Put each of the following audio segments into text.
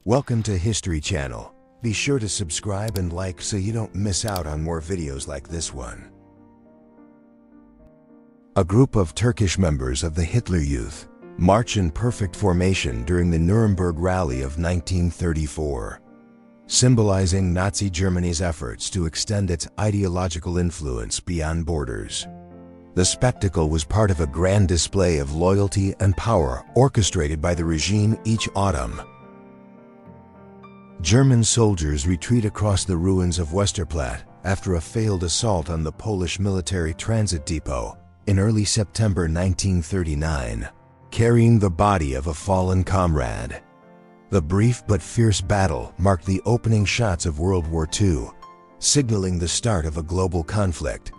Welcome to History Channel. Be sure to subscribe and like so you don't miss out on more videos like this one. A group of Turkish members of the Hitler Youth march in perfect formation during the Nuremberg Rally of 1934, symbolizing Nazi Germany's efforts to extend its ideological influence beyond borders. The spectacle was part of a grand display of loyalty and power orchestrated by the regime each autumn. German soldiers retreat across the ruins of Westerplatte after a failed assault on the Polish military transit depot in early September 1939, carrying the body of a fallen comrade. The brief but fierce battle marked the opening shots of World War II, signaling the start of a global conflict.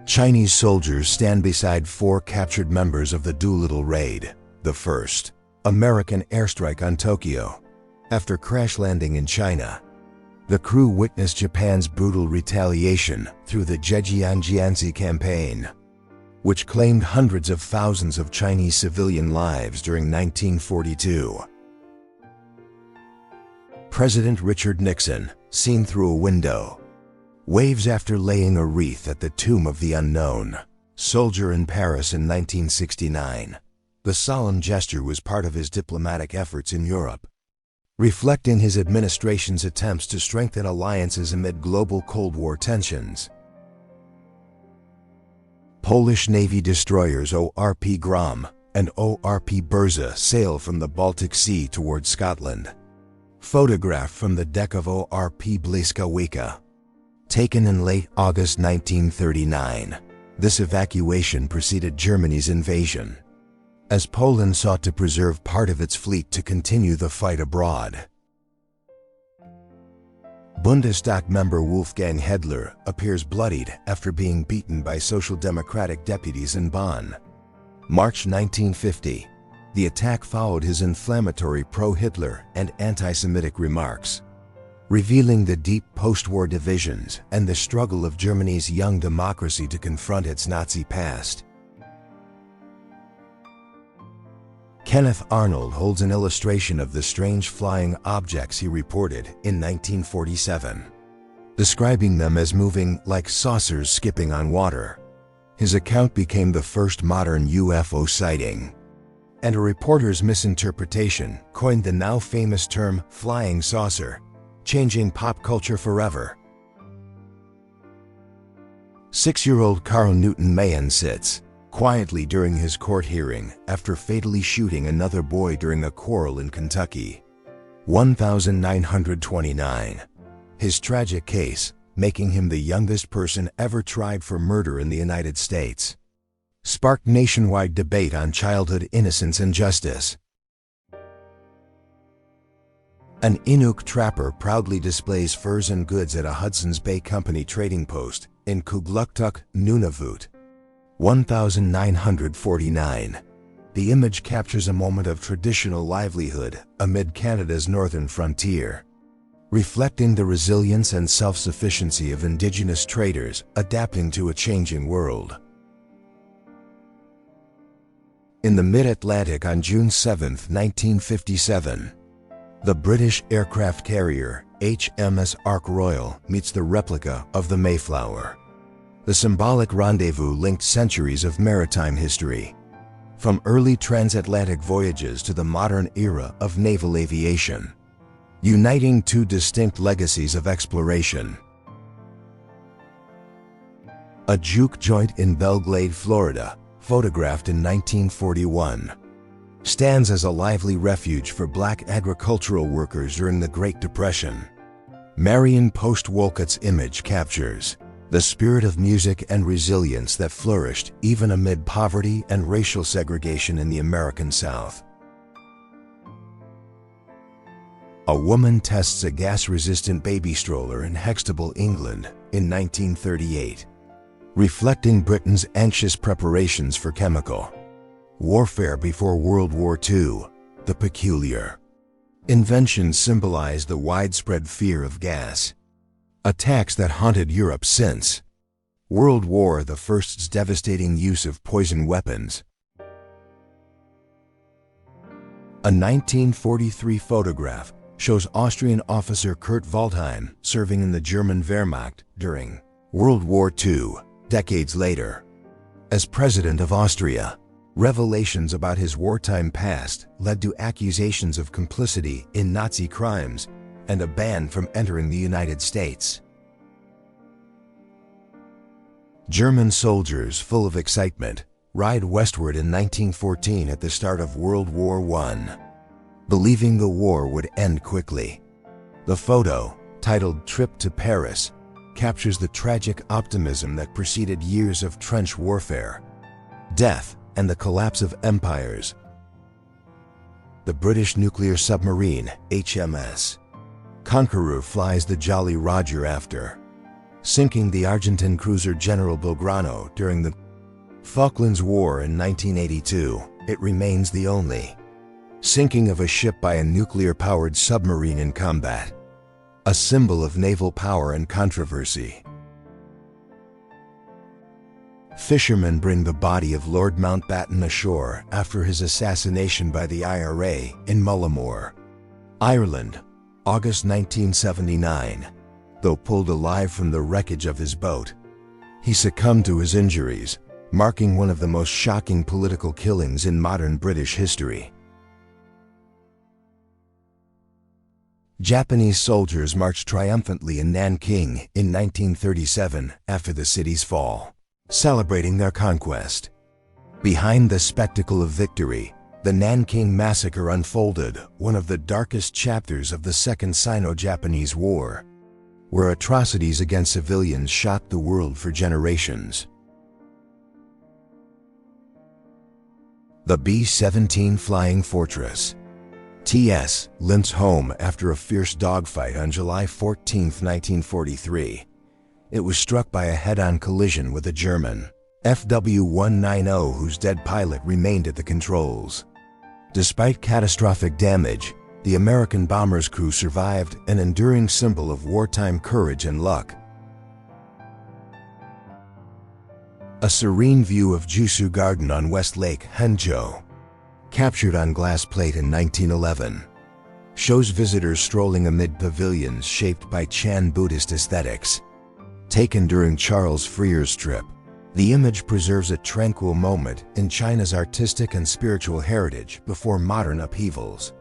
Chinese soldiers stand beside four captured members of the Doolittle Raid, the first American airstrike on Tokyo. After crash landing in China, the crew witnessed Japan's brutal retaliation through the Zhejiang campaign, which claimed hundreds of thousands of Chinese civilian lives during 1942. President Richard Nixon, seen through a window, waves after laying a wreath at the tomb of the unknown soldier in Paris in 1969. The solemn gesture was part of his diplomatic efforts in Europe, reflecting his administration's attempts to strengthen alliances amid global Cold War tensions. Polish Navy destroyers ORP Grom and ORP Berza sail from the Baltic Sea toward Scotland. Photograph from the deck of ORP Błyskawica, taken in late August 1939. This evacuation preceded Germany's invasion, as Poland sought to preserve part of its fleet to continue the fight abroad. Bundestag member Wolfgang Hedler appears bloodied after being beaten by Social Democratic deputies in Bonn. March 1950. The attack followed his inflammatory pro-Hitler and anti-Semitic remarks, revealing the deep post-war divisions and the struggle of Germany's young democracy to confront its Nazi past. Kenneth Arnold holds an illustration of the strange flying objects he reported in 1947, describing them as moving like saucers skipping on water. His account became the first modern UFO sighting, and a reporter's misinterpretation coined the now famous term flying saucer, changing pop culture forever. 6-year-old Carl Newton Mahan sits quietly during his court hearing after fatally shooting another boy during a quarrel in Kentucky. 1929. His tragic case, making him the youngest person ever tried for murder in the United States, sparked nationwide debate on childhood innocence and justice. An Inuk trapper proudly displays furs and goods at a Hudson's Bay Company trading post in Kugluktuk, Nunavut. 1949. The image captures a moment of traditional livelihood amid Canada's northern frontier, reflecting the resilience and self-sufficiency of Indigenous traders adapting to a changing world. In the mid-Atlantic on June 7, 1957, the British aircraft carrier HMS Ark Royal meets the replica of the Mayflower. The symbolic rendezvous linked centuries of maritime history, from early transatlantic voyages to the modern era of naval aviation, uniting two distinct legacies of exploration. A juke joint in Belglade, Florida, photographed in 1941, stands as a lively refuge for black agricultural workers during the Great Depression. Marion Post Wolcott's image captures the spirit of music and resilience that flourished even amid poverty and racial segregation in the American South. A woman tests a gas-resistant baby stroller in Hextable, England in 1938, reflecting Britain's anxious preparations for chemical warfare before World War II. The peculiar inventions symbolize the widespread fear of gas attacks that haunted Europe since World War I's devastating use of poison weapons. A 1943 photograph shows Austrian officer Kurt Waldheim serving in the German Wehrmacht during World War II, decades later. As President of Austria, revelations about his wartime past led to accusations of complicity in Nazi crimes and a ban from entering the United States. German soldiers, full of excitement, ride westward in 1914 at the start of World War I, believing the war would end quickly. The photo, titled "Trip to Paris," captures the tragic optimism that preceded years of trench warfare, death, and the collapse of empires. The British nuclear submarine, HMS Conqueror, flies the Jolly Roger after sinking the Argentine cruiser General Belgrano during the Falklands War in 1982. It remains the only sinking of a ship by a nuclear-powered submarine in combat, a symbol of naval power and controversy. Fishermen bring the body of Lord Mountbatten ashore after his assassination by the IRA in Mullimore, Ireland, August 1979. Though pulled alive from the wreckage of his boat, he succumbed to his injuries, marking one of the most shocking political killings in modern British history. Japanese soldiers marched triumphantly in Nanking in 1937 after the city's fall, celebrating their conquest. Behind the spectacle of victory, the Nanking Massacre unfolded, one of the darkest chapters of the Second Sino-Japanese War, where atrocities against civilians shocked the world for generations. The B-17 Flying Fortress, TS, limps home after a fierce dogfight on July 14, 1943. It was struck by a head-on collision with a German FW-190 whose dead pilot remained at the controls. Despite catastrophic damage, the American bomber's crew survived, an enduring symbol of wartime courage and luck. A serene view of Jusu Garden on West Lake, Hangzhou, captured on glass plate in 1911, shows visitors strolling amid pavilions shaped by Chan Buddhist aesthetics. Taken during Charles Freer's trip, the image preserves a tranquil moment in China's artistic and spiritual heritage before modern upheavals.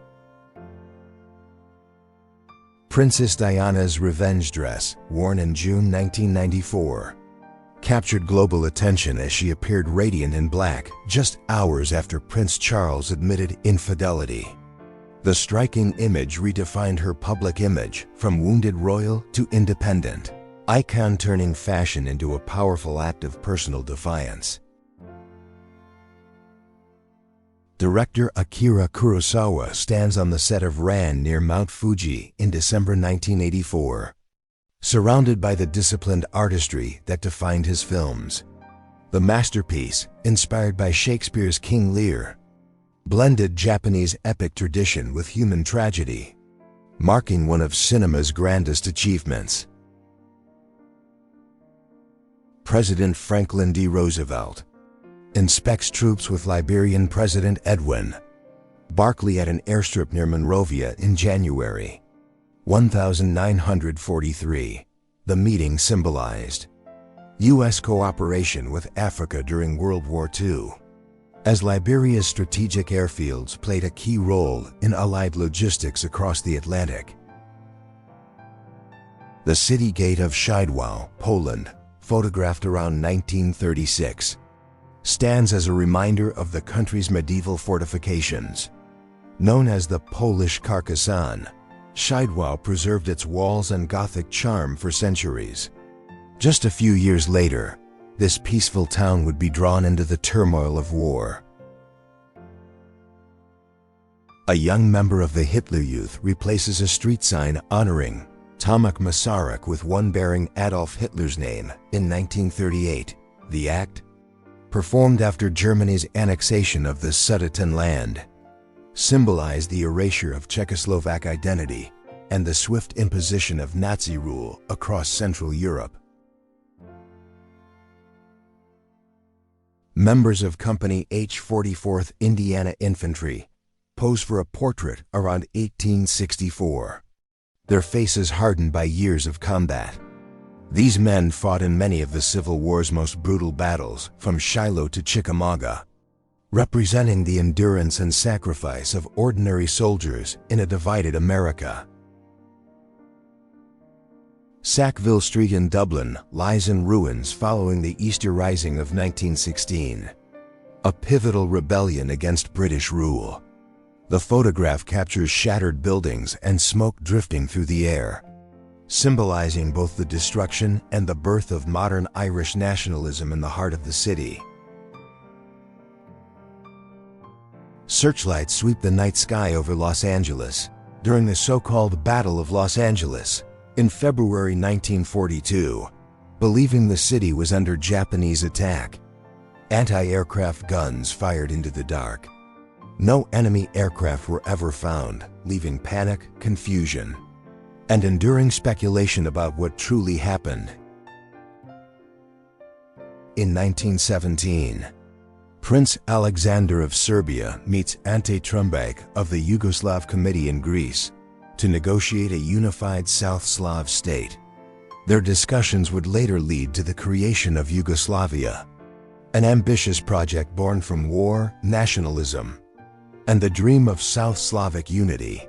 Princess Diana's revenge dress, worn in June 1994, captured global attention as she appeared radiant in black just hours after Prince Charles admitted infidelity. The striking image redefined her public image from wounded royal to independent icon, turning fashion into a powerful act of personal defiance. Director Akira Kurosawa stands on the set of Ran near Mount Fuji in December 1984, surrounded by the disciplined artistry that defined his films. The masterpiece, inspired by Shakespeare's King Lear, blended Japanese epic tradition with human tragedy, marking one of cinema's grandest achievements. President Franklin D. Roosevelt inspects troops with Liberian President Edwin Barclay at an airstrip near Monrovia in January 1943. The meeting symbolized U.S. cooperation with Africa during World War II, as Liberia's strategic airfields played a key role in Allied logistics across the Atlantic. The city gate of Szydłów, Poland, photographed around 1936, stands as a reminder of the country's medieval fortifications. Known as the Polish Carcassonne, Szydłów preserved its walls and Gothic charm for centuries. Just a few years later, this peaceful town would be drawn into the turmoil of war. A young member of the Hitler Youth replaces a street sign honoring Tomasz Masaryk with one bearing Adolf Hitler's name in 1938. The act, performed after Germany's annexation of the Sudetenland, symbolized the erasure of Czechoslovak identity and the swift imposition of Nazi rule across Central Europe. Members of Company H 44th Indiana Infantry pose for a portrait around 1864. Their faces hardened by years of combat. These men fought in many of the Civil War's most brutal battles, from Shiloh to Chickamauga, representing the endurance and sacrifice of ordinary soldiers in a divided America. Sackville Street in Dublin lies in ruins following the Easter Rising of 1916, a pivotal rebellion against British rule. The photograph captures shattered buildings and smoke drifting through the air, symbolizing both the destruction and the birth of modern Irish nationalism in the heart of the city. Searchlights sweep the night sky over Los Angeles during the so-called Battle of Los Angeles in February 1942, believing the city was under Japanese attack. Anti-aircraft guns fired into the dark. No enemy aircraft were ever found, leaving panic, confusion, and enduring speculation about what truly happened. In 1917, Prince Alexander of Serbia meets Ante Trumbac of the Yugoslav Committee in Greece to negotiate a unified South Slav state. Their discussions would later lead to the creation of Yugoslavia, an ambitious project born from war, nationalism, and the dream of South Slavic unity.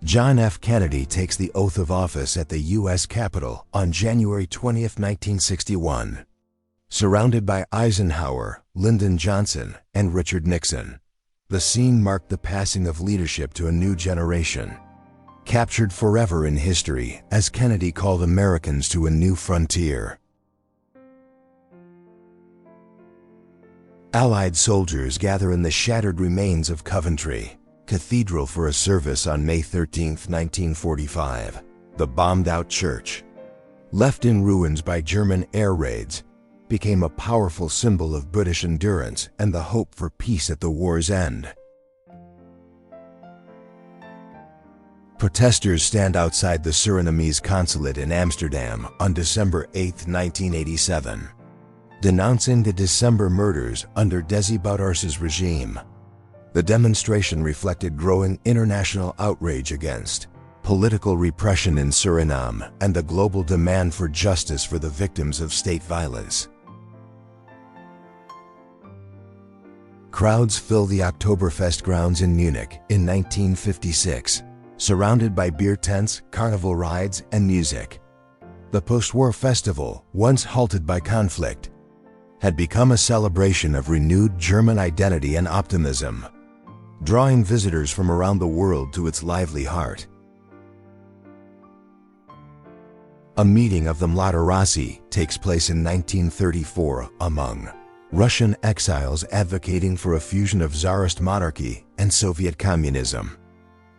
John F. Kennedy takes the oath of office at the U.S. Capitol on January 20, 1961. Surrounded by Eisenhower, Lyndon Johnson, and Richard Nixon, the scene marked the passing of leadership to a new generation, captured forever in history as Kennedy called Americans to a new frontier. Allied soldiers gather in the shattered remains of Coventry Cathedral for a service on May 13, 1945. The bombed-out church, left in ruins by German air raids, became a powerful symbol of British endurance and the hope for peace at the war's end. Protesters stand outside the Surinamese consulate in Amsterdam on December 8, 1987, denouncing the December murders under Desi Boutros' regime. The demonstration reflected growing international outrage against political repression in Suriname and the global demand for justice for the victims of state violence. Crowds fill the Oktoberfest grounds in Munich in 1956, surrounded by beer tents, carnival rides, and music. The post-war festival, once halted by conflict, had become a celebration of renewed German identity and optimism, drawing visitors from around the world to its lively heart. A meeting of the Mladoraci takes place in 1934 among Russian exiles advocating for a fusion of Tsarist monarchy and Soviet communism.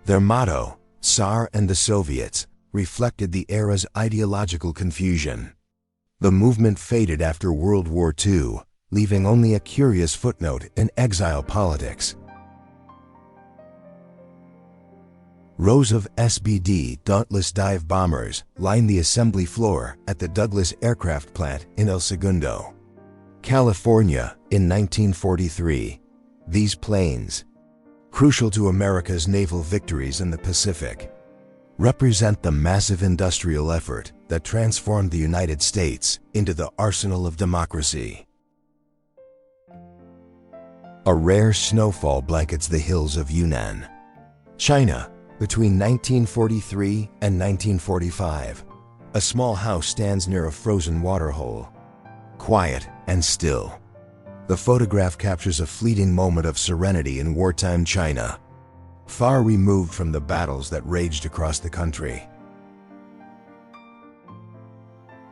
Their motto, Tsar and the Soviets, reflected the era's ideological confusion. The movement faded after World War II, leaving only a curious footnote in exile politics. Rows of SBD Dauntless dive bombers line the assembly floor at the Douglas Aircraft Plant in El Segundo, California, in 1943. These planes, crucial to America's naval victories in the Pacific, represent the massive industrial effort that transformed the United States into the arsenal of democracy. A rare snowfall blankets the hills of Yunnan, China, between 1943 and 1945. A small house stands near a frozen waterhole, quiet and still. The photograph captures a fleeting moment of serenity in wartime China, far removed from the battles that raged across the country.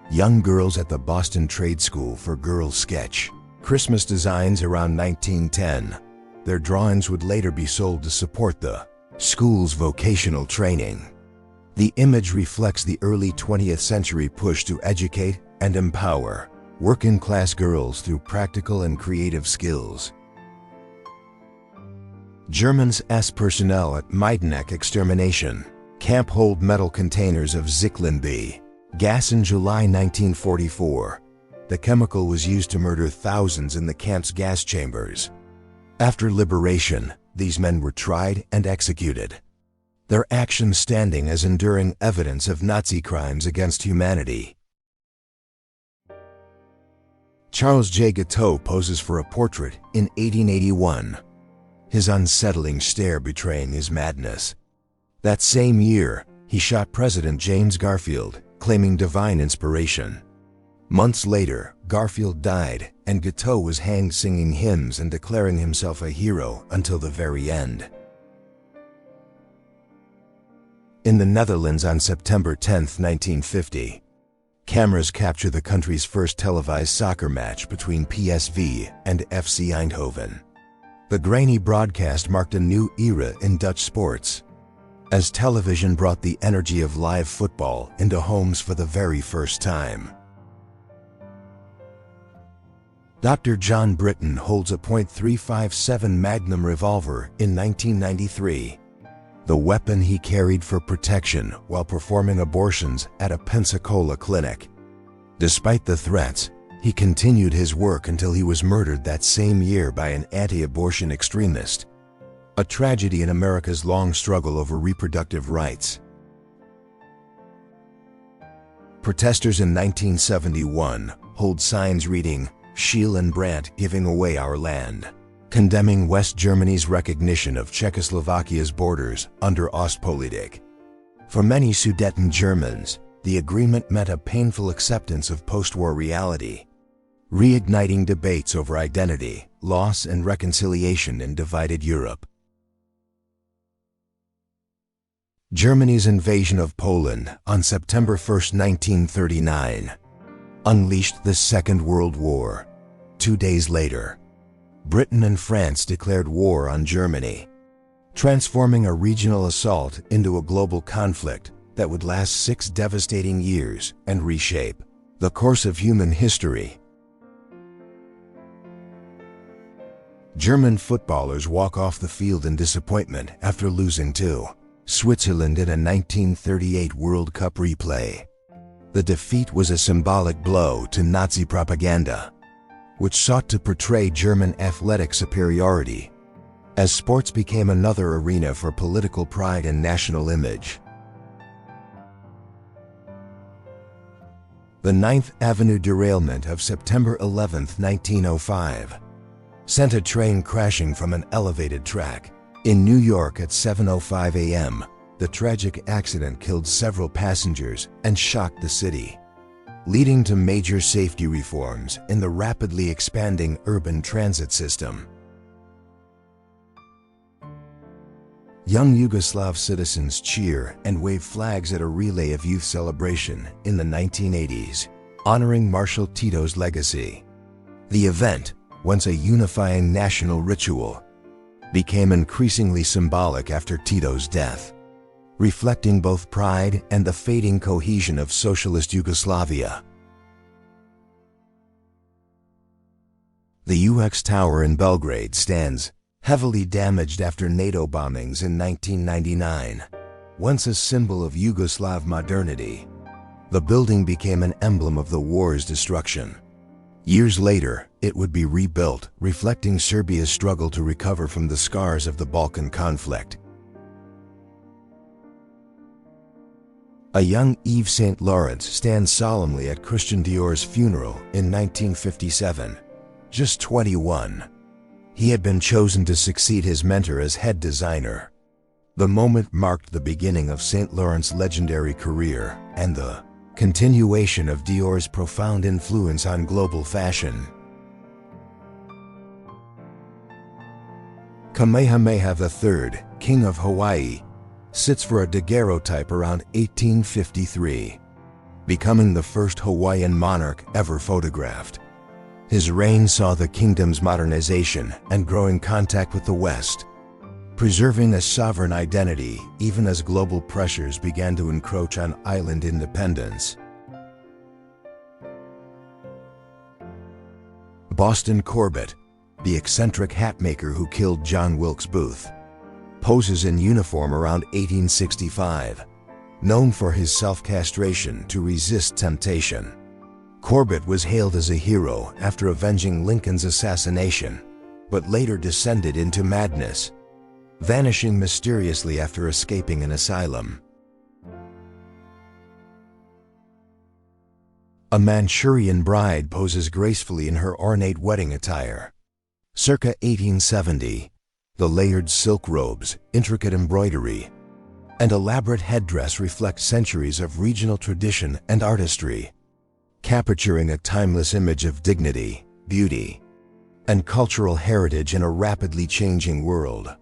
Young girls at the Boston Trade School for Girls sketch Christmas designs around 1910. Their drawings would later be sold to support the school's vocational training. The image reflects the early 20th century push to educate and empower working-class girls through practical and creative skills. Germans S personnel at Majdanek extermination camp hold metal containers of Zyklon B gas in July 1944. The chemical was used to murder thousands in the camp's gas chambers. After liberation, these men were tried and executed, their actions standing as enduring evidence of Nazi crimes against humanity. Charles J. Guiteau poses for a portrait in 1881, his unsettling stare betraying his madness. That same year, he shot President James Garfield, claiming divine inspiration. Months later, Garfield died, and Guiteau was hanged singing hymns and declaring himself a hero until the very end. In the Netherlands on September 10, 1950, cameras capture the country's first televised soccer match between PSV and FC Eindhoven. The grainy broadcast marked a new era in Dutch sports, as television brought the energy of live football into homes for the very first time. Dr. John Britton holds a .357 Magnum revolver in 1993, the weapon he carried for protection while performing abortions at a Pensacola clinic. Despite the threats, he continued his work until he was murdered that same year by an anti-abortion extremist, a tragedy in America's long struggle over reproductive rights. Protesters in 1971 hold signs reading, "Scheel and Brandt giving away our land," condemning West Germany's recognition of Czechoslovakia's borders under Ostpolitik. For many Sudeten Germans, the agreement meant a painful acceptance of post-war reality, reigniting debates over identity, loss, and reconciliation in divided Europe. Germany's invasion of Poland on September 1, 1939, unleashed the Second World War. 2 days later, Britain and France declared war on Germany, transforming a regional assault into a global conflict that would last 6 devastating years and reshape the course of human history. German footballers walk off the field in disappointment after losing to Switzerland in a 1938 World Cup replay. The defeat was a symbolic blow to Nazi propaganda, which sought to portray German athletic superiority, as sports became another arena for political pride and national image. The 9th Avenue derailment of September 11, 1905, sent a train crashing from an elevated track. In New York at 7:05 a.m., the tragic accident killed several passengers and shocked the city, leading to major safety reforms in the rapidly expanding urban transit system. Young Yugoslav citizens cheer and wave flags at a relay of youth celebration in the 1980s, honoring Marshal Tito's legacy. The event, once a unifying national ritual, became increasingly symbolic after Tito's death, reflecting both pride and the fading cohesion of socialist Yugoslavia. The UX Tower in Belgrade stands, heavily damaged after NATO bombings in 1999. Once a symbol of Yugoslav modernity, the building became an emblem of the war's destruction. Years later, it would be rebuilt, reflecting Serbia's struggle to recover from the scars of the Balkan conflict. A young Yves Saint Laurent stands solemnly at Christian Dior's funeral in 1957, just 21. He had been chosen to succeed his mentor as head designer. The moment marked the beginning of Saint Laurent's legendary career and the continuation of Dior's profound influence on global fashion. Kamehameha III, King of Hawaii, sits for a daguerreotype around 1853, becoming the first Hawaiian monarch ever photographed. His reign saw the kingdom's modernization and growing contact with the West, preserving a sovereign identity even as global pressures began to encroach on island independence. Boston Corbett, the eccentric hatmaker who killed John Wilkes Booth, poses in uniform around 1865, known for his self-castration to resist temptation. Corbett was hailed as a hero after avenging Lincoln's assassination, but later descended into madness, vanishing mysteriously after escaping an asylum. A Manchurian bride poses gracefully in her ornate wedding attire. Circa 1870, the layered silk robes, intricate embroidery, and elaborate headdress reflect centuries of regional tradition and artistry, capturing a timeless image of dignity, beauty, and cultural heritage in a rapidly changing world.